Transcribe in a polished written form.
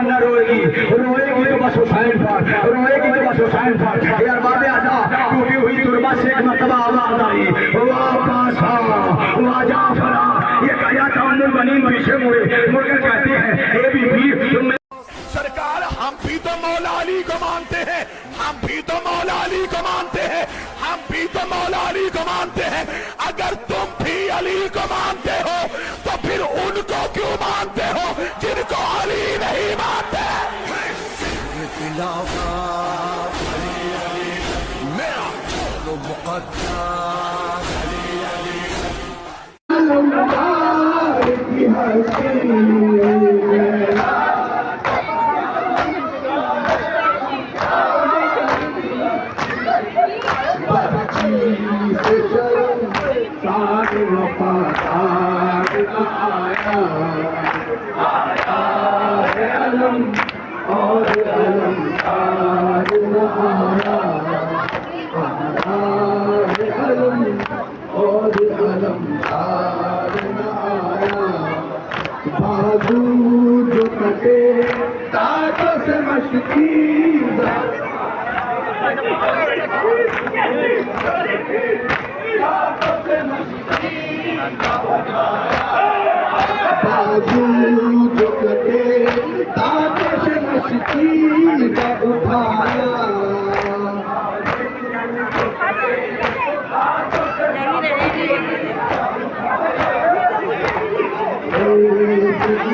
तमन्ना रोएगी, रोएगी तो बस हुसैन पर, रोएगी तो बस हुसैन पर। यार बाबे आजा टूटी हुई तुरबा से एक मरतबा आवाज आई, वापस आ जाफरा। ये कहा था उम्मुल बनीन पीछे मुड़कर कहती है, ए बीबी तुम सरकार हम भी तो मौला अली को मानते हैं, हम भी तो मौला अली को मानते हैं, हम भी तो मौला अली को मानते हैं। अगर तुम भी अली को मानते हो तो फिर उनको क्यों मानते हो जिनको अली नहीं मानते? मेरा बाजू जो कटे ताकत से मशकी बाजू जो कटे ताकत से मशकी का उठाया